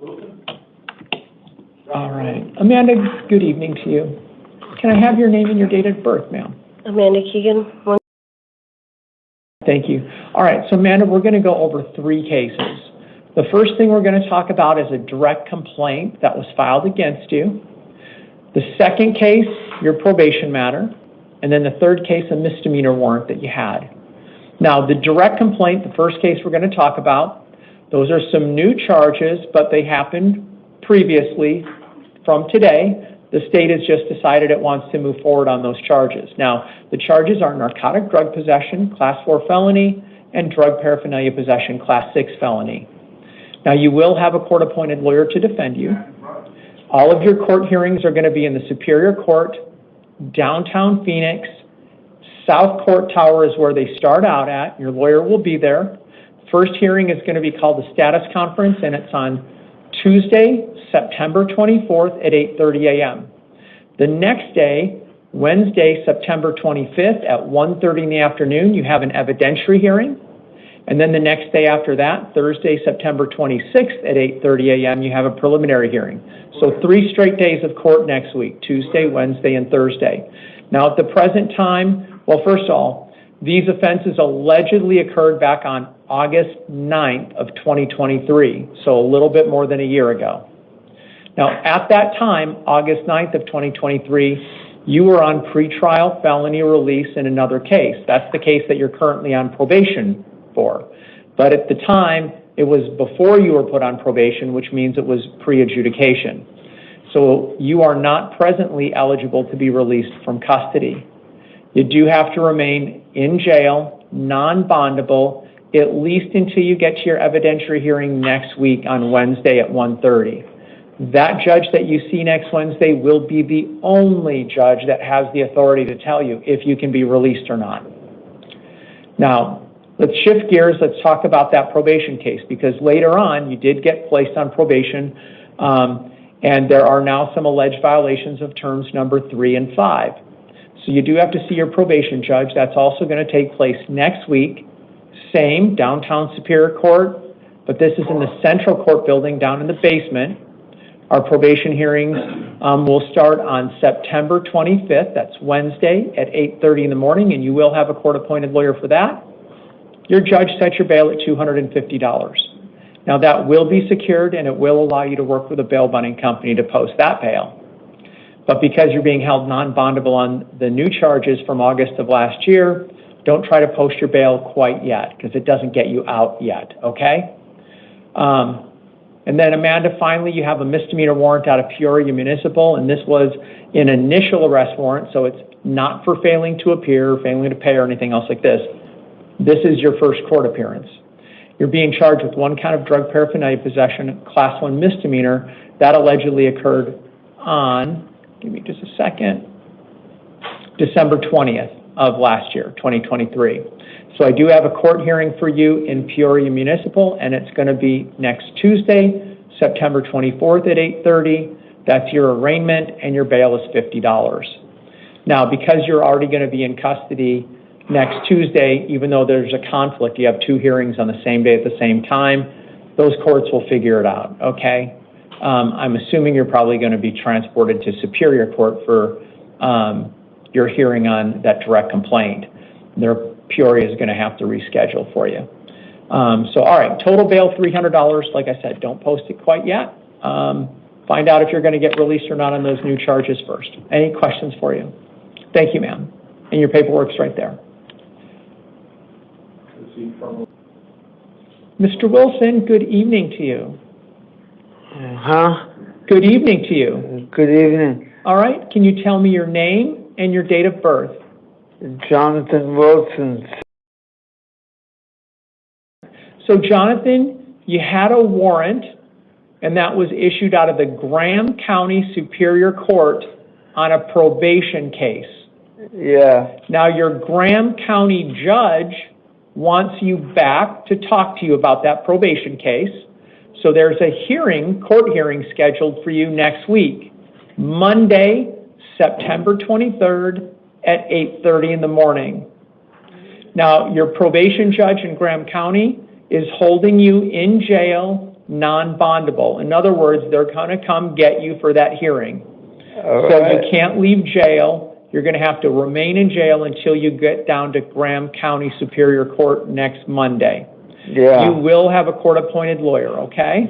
All right. Amanda, good evening to you. Can I have your name and your date of birth, ma'am? Amanda Keegan. Thank you. All right, so Amanda, we're going to go over 3 cases. The first thing we're going to talk about is a direct complaint that was filed against you. The second case, your probation matter. And then the third case, a misdemeanor warrant that you had. Now, the direct complaint, the first case we're going to talk about, those are some new charges, but they happened previously from today. The state has just decided it wants to move forward on those charges. Now, the charges are narcotic drug possession, Class 4 felony, and drug paraphernalia possession, Class 6 felony. Now, you will have a court-appointed lawyer to defend you. All of your court hearings are going to be in the Superior Court, downtown Phoenix. South Court Tower is where they start out at. Your lawyer will be there. First hearing is going to be called the status conference, and it's on Tuesday, September 24th at 8:30 a.m. The next day, Wednesday, September 25th at 1:30 in the afternoon, you have an evidentiary hearing. And then the next day after that, Thursday, September 26th at 8:30 a.m., you have a preliminary hearing. So 3 straight days of court next week, Tuesday, Wednesday, and Thursday. Now at the present time, well, first of all, these offenses allegedly occurred back on August 9th of 2023, so a little bit more than a year ago. Now, at that time, August 9th of 2023, you were on pretrial felony release in another case. That's the case that you're currently on probation for. But at the time, it was before you were put on probation, which means it was pre-adjudication. So you are not presently eligible to be released from custody. You do have to remain in jail, non-bondable, at least until you get to your evidentiary hearing next week on Wednesday at 1:30. That judge that you see next Wednesday will be the only judge that has the authority to tell you if you can be released or not. Now, let's shift gears. Let's talk about that probation case, because later on you did get placed on probation, and there are now some alleged violations of terms number 3 and 5. So you do have to see your probation judge. That's also going to take place next week. Same, downtown Superior Court, but this is in the Central Court building down in the basement. Our probation hearings will start on September 25th. That's Wednesday at 8:30 in the morning, and you will have a court-appointed lawyer for that. Your judge sets your bail at $250. Now, that will be secured, and it will allow you to work with a bail bonding company to post that bail. But because you're being held non-bondable on the new charges from August of last year, don't try to post your bail quite yet, because it doesn't get you out yet, okay? And then, Amanda, finally, you have a misdemeanor warrant out of Peoria Municipal, and this was an initial arrest warrant, so it's not for failing to appear, failing to pay, or anything else like this. This is your first court appearance. You're being charged with 1 count of drug paraphernalia possession, Class 1 misdemeanor. That allegedly occurred on, give me just a second, December 20th of last year, 2023. So I do have a court hearing for you in Peoria Municipal, and it's going to be next Tuesday, September 24th at 8:30. That's your arraignment, and your bail is $50. Now, because you're already going to be in custody next Tuesday, even though there's a conflict, you have 2 hearings on the same day at the same time, those courts will figure it out, okay? I'm assuming you're probably going to be transported to Superior Court for your hearing on that direct complaint. Peoria is going to have to reschedule for you. So, all right, total bail $300. Like I said, don't post it quite yet. Find out if you're going to get released or not on those new charges first. Any questions for you? Thank you, ma'am. And your paperwork's right there. Mr. Wilson, good evening to you. Good evening to you. Good evening. All right, can you tell me your name and your date of birth? Jonathan Wilson. So, Jonathan, you had a warrant, and that was issued out of the Graham County Superior Court on a probation case. Yeah. Now, your Graham County judge wants you back to talk to you about that probation case. So there's a court hearing scheduled for you next week, Monday, September 23rd at 8:30 in the morning. Now, your probation judge in Graham County is holding you in jail, non-bondable. In other words, they're going to come get you for that hearing. All So right. you can't leave jail. You're going to have to remain in jail until you get down to Graham County Superior Court next Monday. Yeah. You will have a court-appointed lawyer, okay?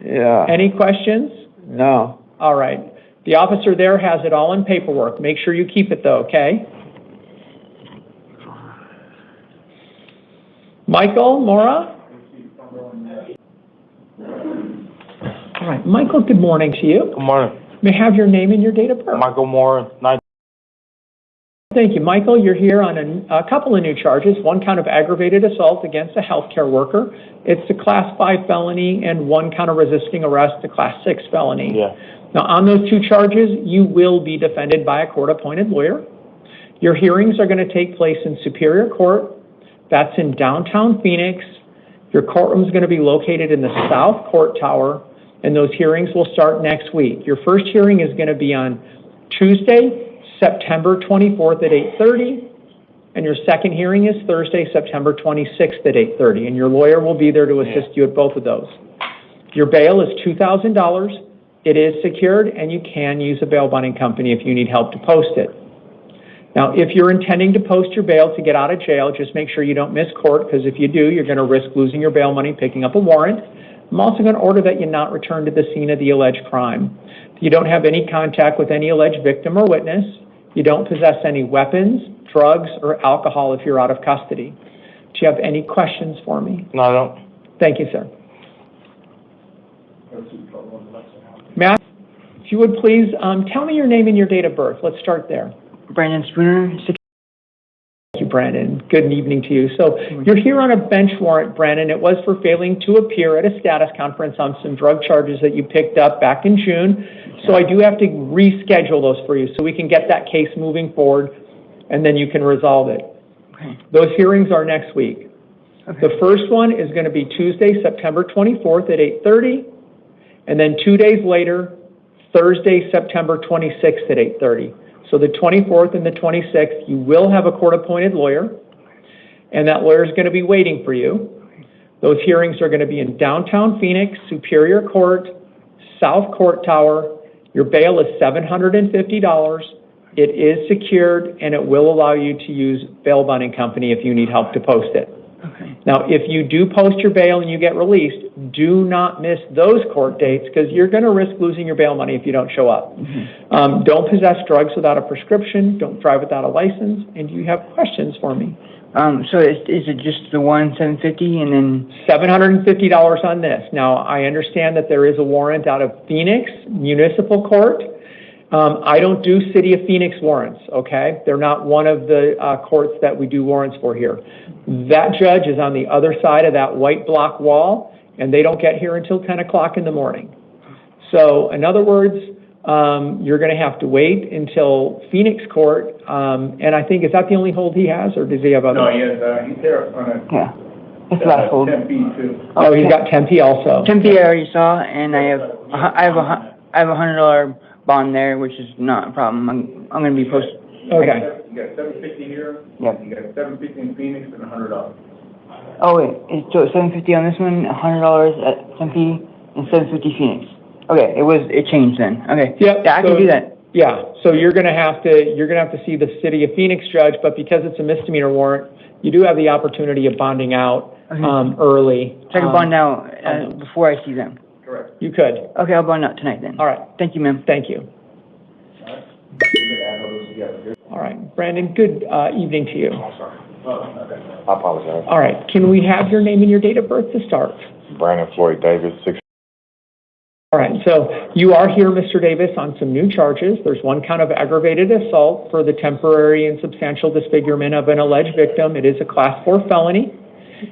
Yeah. Any questions? No. All right. The officer there has it all in paperwork. Make sure you keep it, though, okay? Michael, Maura? All right. Michael, good morning to you. Good morning. May I have your name and your date of birth? Michael Moore, Thank you, Michael. You're here on a couple of new charges, one count of aggravated assault against a healthcare worker. It's a Class 5 felony, and one count of resisting arrest, a Class 6 felony. Yeah. Now, on those two charges, you will be defended by a court-appointed lawyer. Your hearings are going to take place in Superior Court. That's in downtown Phoenix. Your courtroom is going to be located in the South Court Tower, and those hearings will start next week. Your first hearing is going to be on Tuesday, September 24th at 8:30, and your second hearing is Thursday, September 26th at 8:30, and your lawyer will be there to assist you at both of those. Your bail is $2,000. It is secured, and you can use a bail bonding company if you need help to post it. Now, if you're intending to post your bail to get out of jail, just make sure you don't miss court, because if you do, you're going to risk losing your bail money, picking up a warrant. I'm also going to order that you not return to the scene of the alleged crime. You don't have any contact with any alleged victim or witness. You don't possess any weapons, drugs, or alcohol if you're out of custody. Do you have any questions for me? No, I don't. Thank you, sir. Matt, if you would please tell me your name and your date of birth. Let's start there. Brandon Spooner, Thank you, Brandon. Good evening to you. So you're here on a bench warrant, Brandon. It was for failing to appear at a status conference on some drug charges that you picked up back in June. So I do have to reschedule those for you so we can get that case moving forward, and then you can resolve it. Okay. Those hearings are next week. Okay. The first one is going to be Tuesday, September 24th at 8:30, and then 2 days later, Thursday, September 26th at 8:30. So the 24th and the 26th, you will have a court-appointed lawyer, and that lawyer is going to be waiting for you. Those hearings are going to be in downtown Phoenix, Superior Court, South Court Tower. Your bail is $750. It is secured, and it will allow you to use bail bonding company if you need help to post it. Okay. Now, if you do post your bail and you get released, do not miss those court dates, because you're going to risk losing your bail money if you don't show up. Mm-hmm. Don't possess drugs without a prescription. Don't drive without a license. And do you have questions for me? So is it just the one $750 and then? $750 on this. Now, I understand that there is a warrant out of Phoenix Municipal Court. I don't do City of Phoenix warrants, okay? They're not one of the courts that we do warrants for here. That judge is on the other side of that white block wall, and they don't get here until 10 o'clock in the morning. So, in other words, you're going to have to wait until Phoenix Court, and I think, is that the only hold he has, or does he have other? No, he has, he's there on a, Yeah. That's the last hold. Tempe too. Oh, he's got Tempe also. Tempe I already saw, and I have a $100 bond there, which is not a problem. I'm going to be posted. Okay. You got $750 here. Yep. You got $750 in Phoenix and $100. Oh wait, so $750 on this one, $100 at Tempe, and $750 Phoenix. Okay, it changed then. Okay. Yep. Yeah, I can do that. Yeah, so you're gonna have to see the City of Phoenix judge, but because it's a misdemeanor warrant, you do have the opportunity of bonding out, early. So I can bond out before I see them. Correct. You could. Okay, I'll bond out tonight then. All right, Thank you, ma'am. thank you. You can add all those together. All right, Brandon, good evening to you. Oh, sorry. Oh, okay. I apologize. All right, can we have your name and your date of birth to start? Brandon Floyd Davis, 6. All right, so you are here, Mr. Davis, on some new charges. There's one count of aggravated assault for the temporary and substantial disfigurement of an alleged victim. It is a Class 4 felony.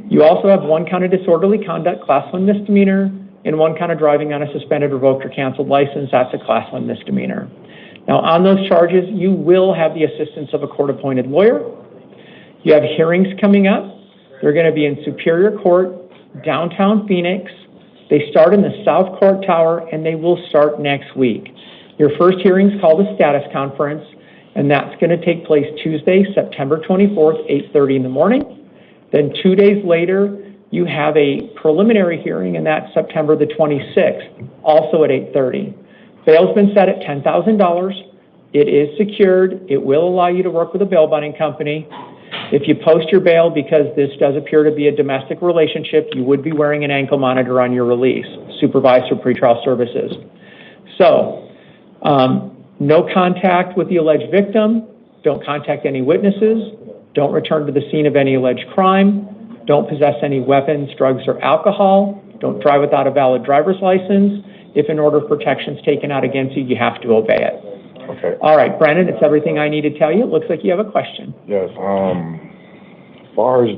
You also have one count of disorderly conduct, Class 1 misdemeanor, and one count of driving on a suspended, revoked, or canceled license. That's a Class 1 misdemeanor. Now, on those charges, you will have the assistance of a court-appointed lawyer. You have hearings coming up. They're going to be in Superior Court, downtown Phoenix. They start in the South Court Tower, and they will start next week. Your first hearing is called a status conference, and that's going to take place Tuesday, September 24th, 8:30 in the morning. Then 2 days later, you have a preliminary hearing, and that's September the 26th, also at 8:30. Bail's been set at $10,000. It is secured. It will allow you to work with a bail bonding company. If you post your bail, because this does appear to be a domestic relationship, you would be wearing an ankle monitor on your release, supervised for pretrial services. So, no contact with the alleged victim. Don't contact any witnesses. Don't return to the scene of any alleged crime. Don't possess any weapons, drugs, or alcohol. Don't drive without a valid driver's license. If an order of protection is taken out against you, you have to obey it. Okay. All right, Brennan, it's everything I need to tell you. It looks like you have a question. Yes, as far as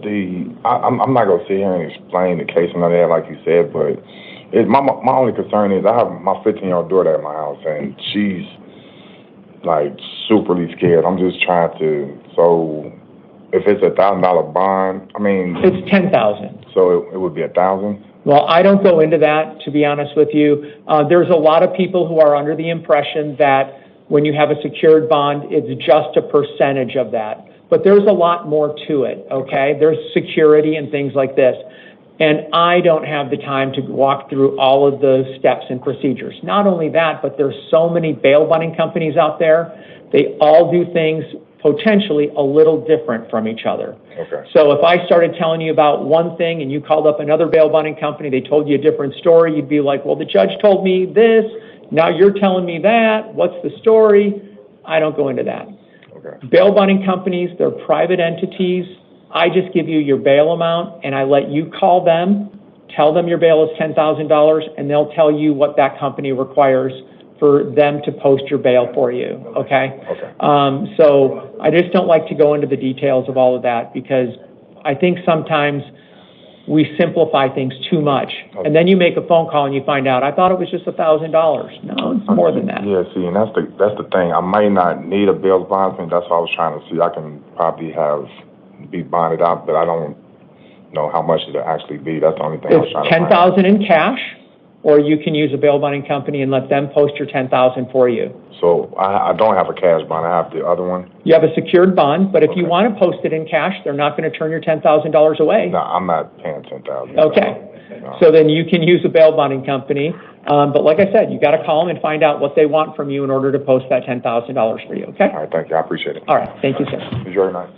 I'm not gonna sit here and explain the case and all that like you said, but my only concern is I have my 15-year-old daughter at my house and she's like superly scared. I'm just trying to, so if it's $1,000 bond, I mean. It's $10,000. So it would be $1,000? Well, I don't go into that, to be honest with you. There's a lot of people who are under the impression that when you have a secured bond, it's just a percentage of that. But there's a lot more to it, okay? There's security and things like this. And I don't have the time to walk through all of the steps and procedures. Not only that, but there's so many bail bonding companies out there. They all do things potentially a little different from each other. Okay. So if I started telling you about one thing and you called up another bail bonding company, they told you a different story, you'd be like, well, the judge told me this, now you're telling me that, what's the story? I don't go into that. Okay. Bail bonding companies, they're private entities. I just give you your bail amount and I let you call them, tell them your bail is $10,000, and they'll tell you what that company requires for them to post your bail for you, okay? Okay. So I just don't like to go into the details of all of that because I think sometimes we simplify things too much. Okay. And then you make a phone call and you find out, I thought it was just $1,000. No, it's more than that. Yeah, see, and that's the thing. I may not need a bail bond thing. That's what I was trying to see. I can probably be bonded out, but I don't know how much it'll actually be. That's the only thing I was trying to find out. It's $10,000 in cash, or you can use a bail bonding company and let them post your $10,000 for you. So I don't have a cash bond. I have the other one. You have a secured bond, but if you Okay. want to post it in cash, they're not going to turn your $10,000 away. No, I'm not paying $10,000. Okay. No. So then you can use a bail bonding company. But like I said, you got to call them and find out what they want from you in order to post that $10,000 for you, okay? All right, thank you. I appreciate it. All right. Thank you, sir. It was very nice.